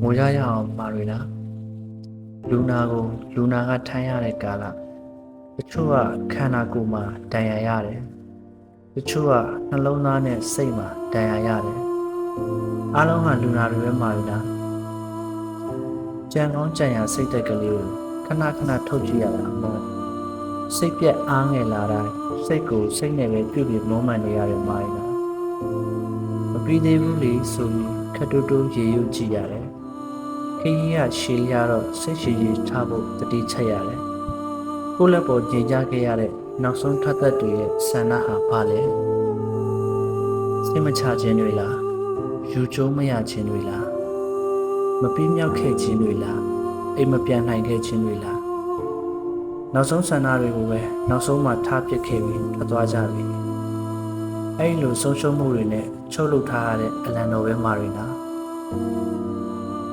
ငိုကြရအောင်မာရီနာလူနာကိုလူနာကထမ်းရတဲ့ကာလတချို့ကခန္ဓာကိုယ်မှာဒဏ်ရာရတယ်တချို့ကနှလုံးသားနဲ့စိတ်မှာဒဏ်ရာရတယ်အားလုံးကလူနာတွေပဲမာရီနာကြံကောင်းကြံရစိတ်သက်ကလေးကိုခဏခဏထုတ်ကြည့်ရတာပေါ့စိတ်ပြက်အားငယ်လာတိုင်းစိတ်ကိုစိတ်နဲ့ပဲပြုပြီးမုန်းမှန်နေရတယ်မာရီနာမပြီးသေးဘူးလေဆိုပြီးခက်တိုးတိုးရေရွတ်ကြည့်ရတယ်ခကြီးကရှည်ရတော့စိတ်ရှည်ကြီးထားဖို့တတိချက်ရတယ်ကိုယ့်လက်ပေါ်ကြင်ကြခဲ့ရတဲ့နောက်ဆုံးထွက်သက်တွေရဲ့ဆန္ဒဟာဘာလဲစိတ်မချခြင်းတွေလားယူကျုံးမရခြင်းတွေလားမပြီးမြောက်ခဲ့ခြင်းတွေလားအိမ်မပြန်နိုင်ခဲ့ခြင်းတွေလားနောက်ဆုံးဆန္ဒတွေကိုပဲနောက်ဆုံးမှထားပစ်ခဲ့ပြီးထွက်သွားကြပြီအဲ့လိုဆုံးရှုံးမှုတွေနဲ့ချုပ်လုပ်ထားရတဲ့အလံတော်ပဲမာရီနာ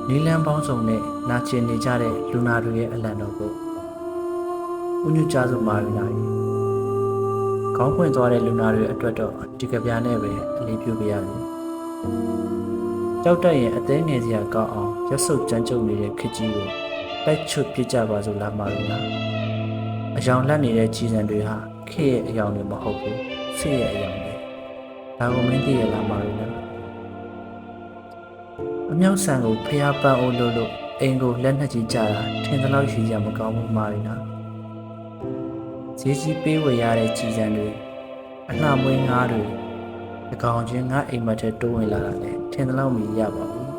နီလန်းပေါင်းစုံနဲ့နာကျင်နေကြတဲ့လူနာတွေရဲ့အလံတော်ကိုဥညွှကြစုမာရီနာကြီးခေါင်းပွင့်သွားတဲ့လူနာတွေအတွက်တော့ဒီကဗျာနဲ့ပဲအလေးပြုပြရတယ်ကြောက်တတ်ရင်အသေးငယ်စရာကောင်းအောင်ရက်စုပ်ကြမ်းကြုတ်နေတဲ့ခကြီးကိုတိုက်ချွတ်ပြစ်ကြပါစို့လားမာရီနာအယောင်လက်နေတဲ့ကြီးစံတွေဟာခေရဲ့အယောင်တွေမဟုတ်ဘူးစိတ်ရဲ့အယောင်တွေဒါကိုမင်းသိရလားမာရီနာအမြောက်ဆန်ကိုဖျားပန်းအိုးလို့အိမ်ကိုလက်နှက်ကြီးကြတာထင်သလောက်ရှိကြမကောင်းဘူးမာရီနာဈေးကြီးပေးဝယ်ရတဲ့ကြီးစံတွေအလှမွေးငါးတွေဒီကောင်ချင်းငါအိမ်မက်ထဲတိုးဝင်လာတာလေထင်သလောက်မရပါဘူး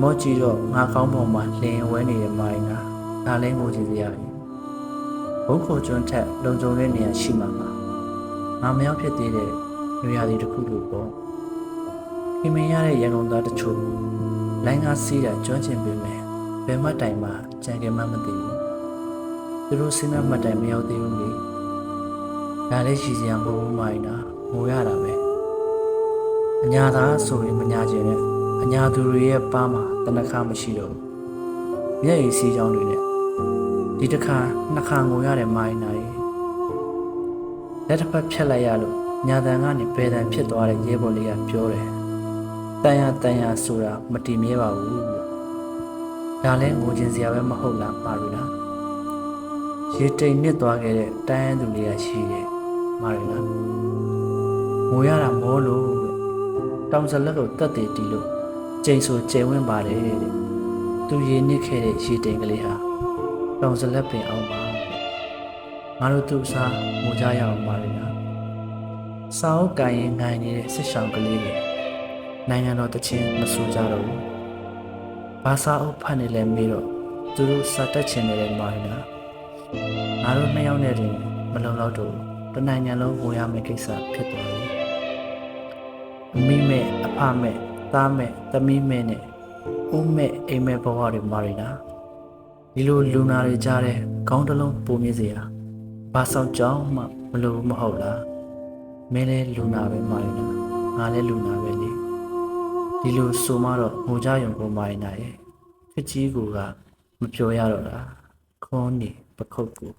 မော့ကြီးတော့ငါကောင်းပေါ်မှာလင်းဝဲနေတဲ့မာရီနာဒါလည်းငိုကြည့်ရပြီဘုတ်ခိုကျွန်းထက်လုံခြုံတဲ့နေရာရှိမှာပါငါမရောက်ဖြစ်သေးတဲ့နေရာတွေတစ်ခုလိုပေါ့ခင်မင်းရတဲ့ရန်ကုန်သားတချို့လိုင်းကားစီးတာကျွမ်းကျင်ပေမဲ့ဘယ်မှတိုင်မှကြံကြမှမသိဘူးသူတို့စဉ်းစားမှတ်တိုင်မရောက်သေးဘူးလေဒါလည်းရှိစရာမဟုတ်ဘူးမာရီနာငိုရတာပဲအညာသားဆိုရင်မညာကျင်နဲ့အညာသူတွေရဲ့ပါးမှာတနခါမရှိတော့ဘူးမျက်ရည်စီးကြောင်းတွေနဲ့ဒီတစ်ခါနှစ်ခါငိုရတဲ့မာရီနာရေလက်တစ်ဖက်ဖြတ်လိုက်ရလို့ညာတန်ကနေဘယ်တန်ဖြစ်သွားတဲ့ရဲဘော်လေးကပြောတယ်တန်ရဆိုတာမတည်မြဲပါဘူးလို့ဒါလည်းငိုခြင်းစရာပဲမဟုတ်လားမာရီနာရေတိမ်နစ်သွားခဲ့တဲ့တန်းသူလေးကရှိတယ်မာရီနာငိုရတာမောလို့တောင်စလက်ကိုတက်တည်တီးလို့ကျိန်ဆိုကျိန်ဝင်းပါတယ်တဲ့သူရေနစ်ခဲ့တဲ့ရေတိမ်ကလေးဟာတောင်စလက်ပင်အောင်ပါငါတို့သူ့အစားငိုကြရအောင်မာရီနာစာအုပ်ကိုင်ရင်ငိုင်နေတဲ့စစ်ဆောင်ကလေးတွေနိုင်ငံတော်တချင်းမဆိုကြတော့ဘူးဘာစာအုပ်ဖတ်နေလဲမေးတော့သူတို့စာတက်ချင်နေတဲ့မာရီနာငါတို့နှစ်ယောက်နဲ့တင်မလုံလောက်တော့တနိုင်ငံလုံးဝင်ရမယ့်ကိစ္စဖြစ်သွားတယ်အမိမဲ့အဖမဲ့သားမဲ့သမီးမဲ့နဲ့ဦးမဲ့အိမ်မဲ့ဘဝတွေမာရီနာဒီလိုလူနာတွေကြားတဲ့ခေါင်းတစ်လုံးပုံမြင်စရာဘာဆောင်ကြောင်းမှမလိုဘူးမဟုတ်လားမင်းလည်းလူနာပဲမာရီနာငါလည်းလူနာပဲလေဒီလိုဆိုမှတော့ငိုကြရုံကိုမာရီနာရဲ့ခကြီးကမပြောရတော့တာခေါင်းနေပခုတ်ကို